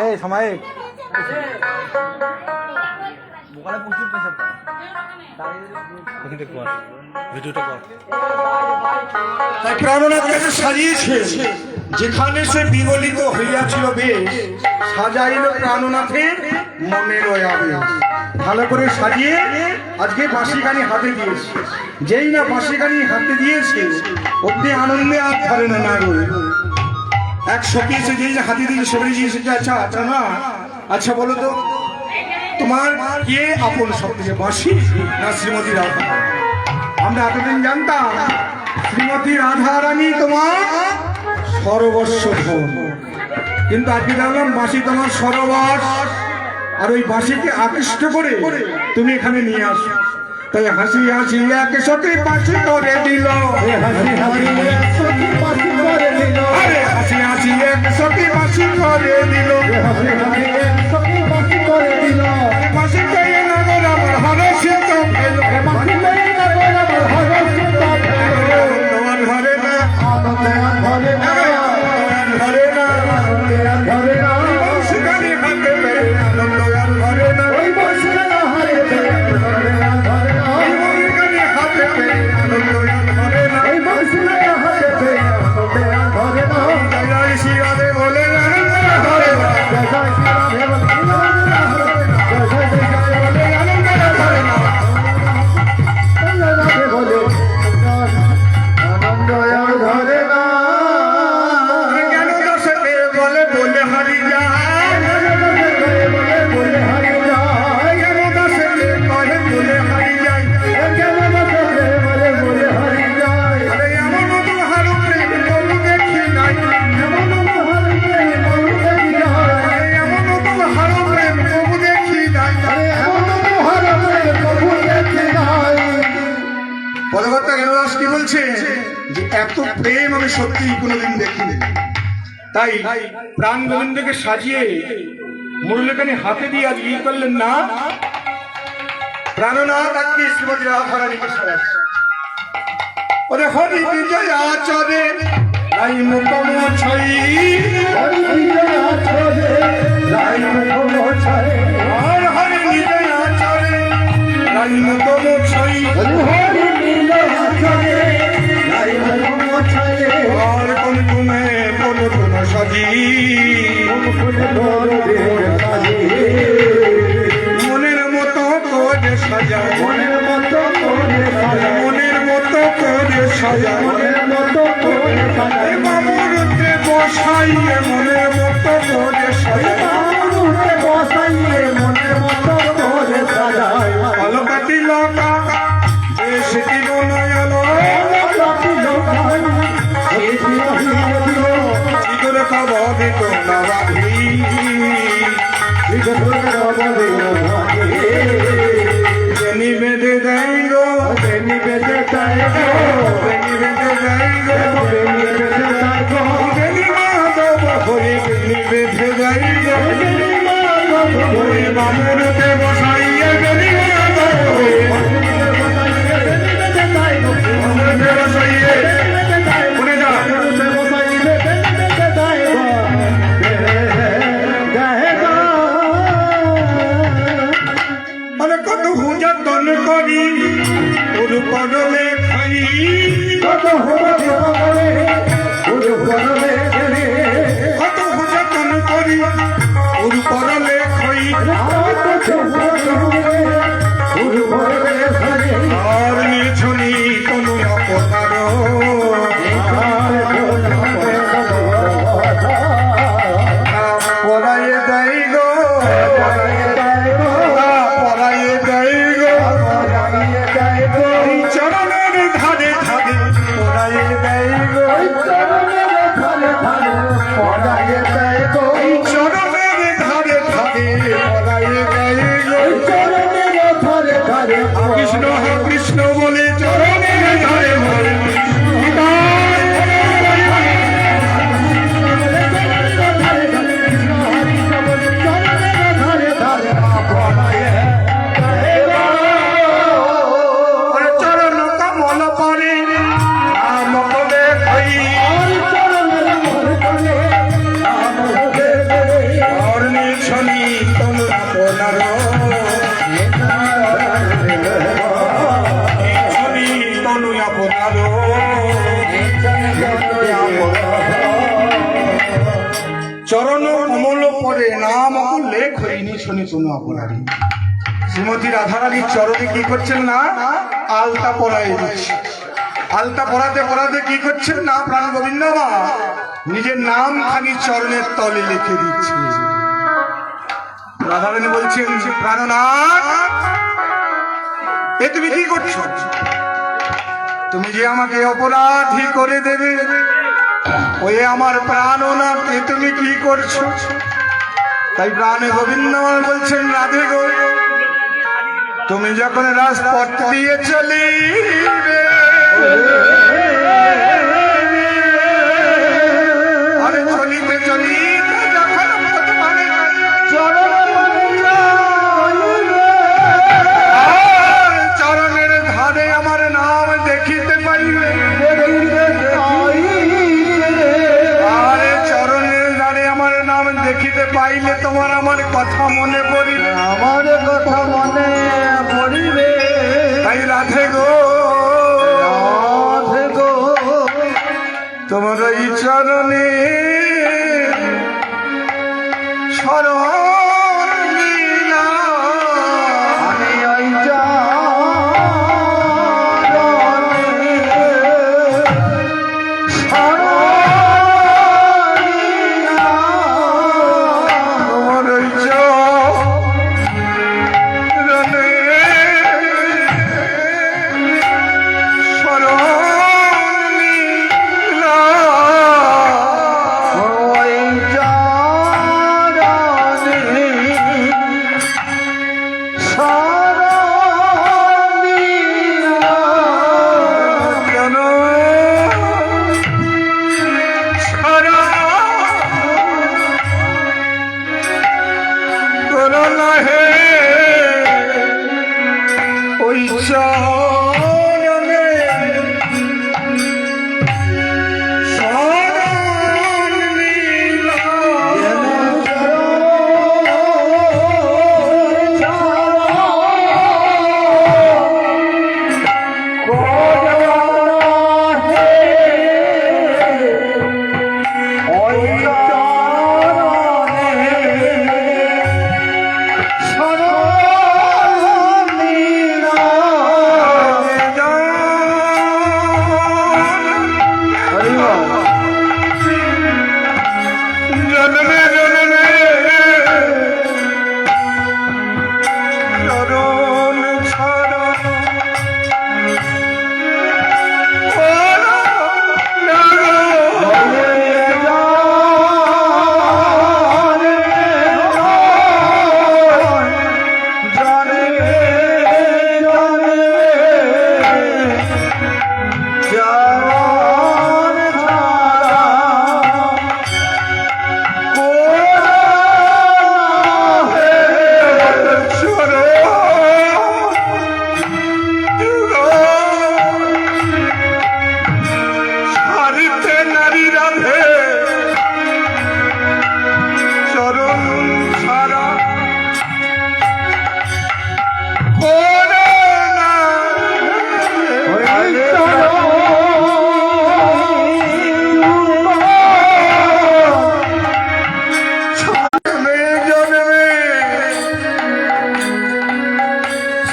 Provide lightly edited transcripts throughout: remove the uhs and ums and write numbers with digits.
এই সামায়িক মোকালে প্রচুর প্রেশার ওখানে কর ভিডিওটা কর। তাই প্রাণনাথকে সাজিয়েছে যেখানে সে বিগলিত হইয়াছিল বেশ, সাজাইল প্রাণনাথের মনের আবেশ। ভালো করে সাজিয়ে আজকে বাঁশিগানি হাতে দিয়েছে। যেই না বাঁশিগানি হাতে দিয়েছে অব্দি আনন্দে আর ধরে না না রয়ে এক সখী এসে যেই হাতে দিয়েছে সে বলে দিয়েছে যে আচ্ছা আচ্ছা না আচ্ছা বলো তো তোমার কে আপন সব থেকে বাঁশি না শ্রীমতী রাধা? আমরা এতদিন জানতাম শ্রীমতী রাধা রানী তোমার সর্বস্ব ধন, কিন্তু আজকে দেখলাম বাঁশি তোমার সরোবর। আর ওই বাঁশিকে আকৃষ্ট করে তুমি এখানে নিয়ে আসো। তাই হাসি হাসি এক সাথে বাঁশি করে দিল, আরে হাসি হাসি এক সাথে বাঁশি করে দিল, বাঁশি পেয়ে না গোর আমার হরে সিদ্ধ পেল, তোমার ঘরে না ঘরে না ঘরে না ঘরে না সেখানে হাতে পেয়ে আনন্দ আর ঘরে না ওই বাঁশি হারে পেয়ে ঘরে না ঘরে না ওই মনিকানে হাতে পেয়ে আনন্দ আর ঘরে না ওই বাঁশি হাতে পেয়ে আনন্দ আর ঘরে না জয় শ্রী রাধে বলে না ঘরে না জয় শ্রী রাধে বলে না জয় জয় জয় বলে আনন্দ আর ঘরে না জয় রাধে বলে আনন্দ আর ঘরে না কেন দশে বলে বলে হারি যায় বলে হারি যায় কেন দশে বলে বলে হারি যায় কেন দশে বলে বলে হারি যায় আরে এমন তো হারু প্রেম কবু দেখি নাই এমন তো হারু প্রেম কবু দেখি নাই এমন তো হারু প্রেম কবু দেখি নাই আরে এমন তো হারু প্রেম কবু দেখি নাই। পদকর্তা জ্ঞানদাস কি বলছে যে এত প্রেম আমি সত্যি কোনোদিন দেখিনি। তাই প্রাণ গোবিন্দকে সাজিয়ে মুরলীখানি হাতে দিয়ে আজ ই করলেন না প্রাণনাথ আজকে শ্রীমতী রাধা রানীকে সাজাচ্ছে। ওরে হরি বিজয় আচরে রাই মুকম ছই হরি বিজয় আচরে রাই মুকম ছই আর হরি বিজয় আচরে রাই মুকম ছই হরি বিজয় আচরে রাই মুকম ছই আর কোন তুমি বলো কোন সাজি মনের মতো করে সাজা মনের মতো করে সাজা মনের মতো করে সাজা মনের মতো করে সাজা বাবুরতে বসাইয়ে মনের মতো করে সাজা বাবুরতে বসাইয়ে মনের মতো করে সাজা ভালো কাটি লকা যে সেটি নয়লো কাটি লকা চিগুর কবি তো নবাধি বেনি বেঁধে দেয় গো বেনি বেঁধে দেয় গো বেনি বেঁধে দেয় গো বেনি বেঁধে দেয় গো বেনি মাধব হরি বেনি বেঁধে দেয় গো বেনি মাধব হরি বামুরতে বসাইয়ে বেনি মাধব হরি বামুরতে বসাইয়ে বেনি বেঁধে দেয় গো বামুরতে বসাইয়ে শুনে যা কত হুজাতন করি ওর পরলে খাই কত হুজাতন করি ওর পরলে খাই পদে নাম উল্লেখ হইনি শুনি কোনো অপরাধী। শ্রীমতী রাধারানীর চরণে কি করছেন না আলতা পরাই দিচ্ছে। আলতা পরাতে পরাতে কি করছেন না প্রাণ গোবিন্দ মা নিজের নাম খানি চরণের তলে লিখে দিচ্ছে। রাধারানী বলছেন প্রাণনাথ এ তুমি কি করছো? তুমি যে আমাকে অপরাধী করে দেবে ওই আমার প্রাণনাথ এ তুমি কি করছো? তাই প্রাণে গোবিন্দ বলছেন রাধে গো তুমি যখন রাজপথ দিয়ে চলিবে আরে চলিতে চলিতে যখন চরণের ধারে আমার নাম দেখিতে পাইবে আরে চরণের ধারে আমার নাম দেখিতে পাইলে তোমার আমার কথা মনে পড়িবে আমার কথা মনে পড়িবে তাই রাধে গো তোমার এই চরণে শরণ নিলাম আমি ওই চরণে শরণ নিলাম। তোমার এই চরণে শরণ নিলাম ওই চরণে শরণ নিলাম। কেন করোনা হে ওই চরণে শরণ নিলাম। জন্মে জন্মে চরণ ছাড়া হারিতে নারী রাধে চরণ ছাড়া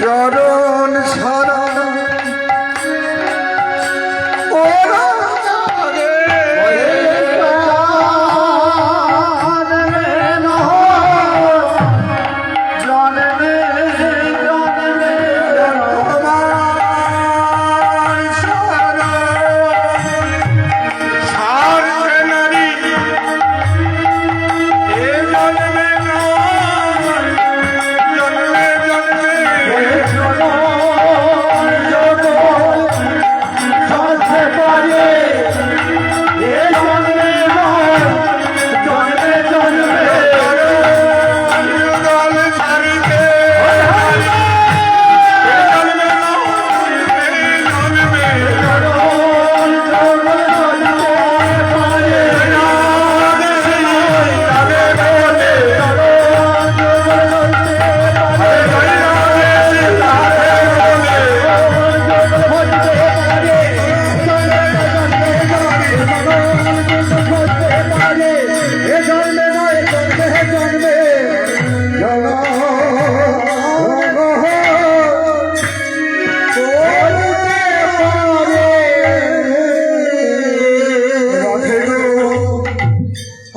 চরণ ছাড়া ওরা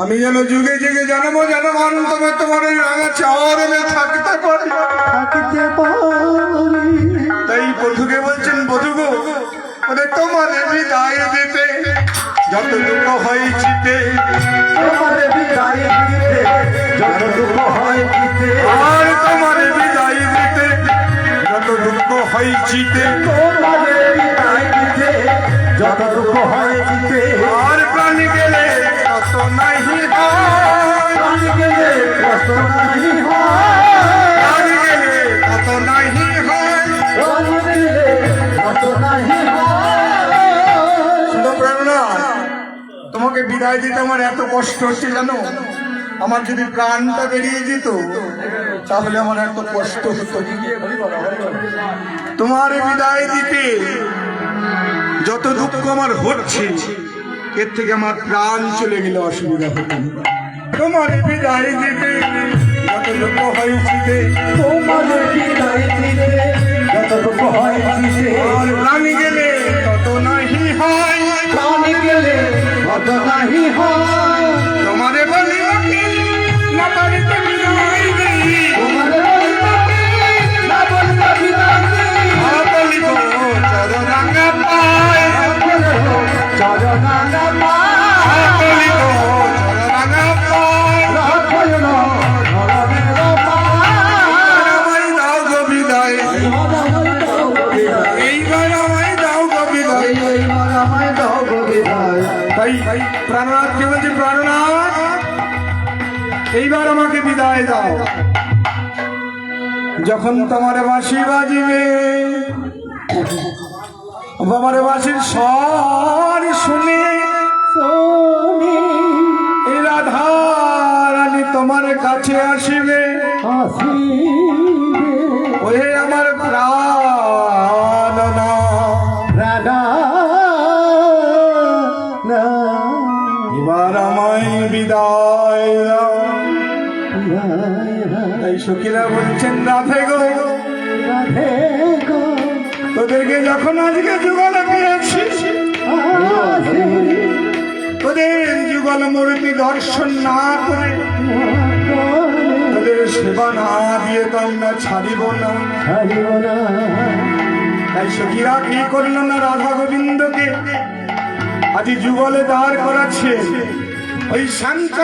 আমি যেন যুগে যুগে জন্ম জন্ম অন্তমে তোমার ওই রাঙা চরণে থাকতে পারি। থাকিতে পারি তাই বধুকে বলছেন, বধু গো, ওরে তোমার বিদায় দিতে যত দুঃখ হয়েছিতে, তোমার বিদায় দিতে যত দুঃখ হয় দিতে আর তোমার বিদায় দিতে যত দুঃখ হয়েছিতে, তোমার বিদায় দিতে যত দুঃখ হয় দিতে আর প্রাণ গেলে তত নাহি হয়, প্রাণ গেলে কষ্ট নাহি হয় প্রাণ গেলে তত নাহি হয়। প্রাণ গেলে কষ্ট নাহি হয় শুধু প্রাণনাথ, তোমাকে বিদায় দিতে আমার এত কষ্ট হচ্ছে জানো। আমার যদি প্রাণটা বেরিয়ে যেত তাহলে আমার এত কষ্ট হতো। তোমার বিদায় দিতে যত দুঃখ আমার হচ্ছে, এর থেকে আমার প্রাণ চলে গেলে অসুবিধা হতো না। তোমার বিদায় দিতে যত দুঃখ হয়েছে, তোমার বিদায় দিতে যত দুঃখ হয় দিতে আর প্রাণ গেলে তত নাহি হয়, প্রাণ গেলে কষ্ট নাহি হয় তোমারে বলি না বাড়িতে বিদায় দিই, তোমার বলতে না বলতে বিদায় দিই বলিব চরণাঙ্গা পায়, চরণাঙ্গা পায় বলিব চরণাঙ্গা পায়। রাখল ধরনের পায় আমায় দাও গো বিদায়, এইবার আমায় দাও গো বিদায়। আমায় দাও গো বিদায় তাই প্রাণনাথ কে বলছে, প্রাণনাথ এইবার আমাকে বিদায় দাও। যখন তোমার বাঁশি বাজিবে, বাবার বাঁশির স্বর শুনে সোনি এই রাধা রানী তোমার কাছে আসিবে, আসিবে ওহে আমার প্রাণনাথ। রাধা না এবার আমায় বিদায় দাও। তাই সখীরা বলছেন, রাধে গো, রাধে গো তোদেরকে যখন আজকে যুগল পেয়েছি, আসি তোদের যুগল মূর্তি দর্শন না করে, তোদের সেবা না দিয়ে তো আমরা ছাড়িব না। ছাড়িব না তাই সখীরা কি করল না, রাধা গোবিন্দকে আজ যুগলে দাঁড় করাচ্ছে। ওই শান্ত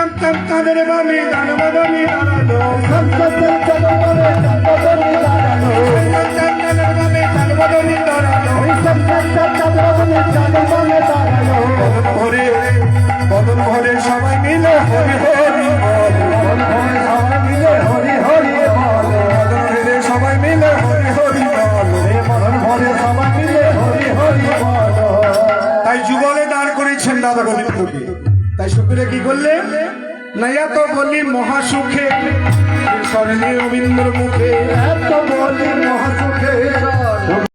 তাদের বামে দানবদনে দাঁড়ালো, সন্ততের চরণে চন্দনে দাঁড়ানো তাদের বামে দানবদনে দাঁড়ালো। ওই সন্ততের চরণে চন্দনে দাঁড়ানো ভরে বদন ভরে সবাই মিলে হরি হরি বল, সবাই মিলে হরি হরি বল বদন ভরে সবাই মিলে হরি হরি বল। মরণ ভরে সবাই মিলে হরি হরি বল তাই যুগলে দাঁড় করেছেন দাদা গোবিন্দকে। তাই শুক্রে কি করলেন, নাইয়া তো বলি মহাসুখে স্মরণে রবীন্দ্র মুখে এত বলি মহাসুখে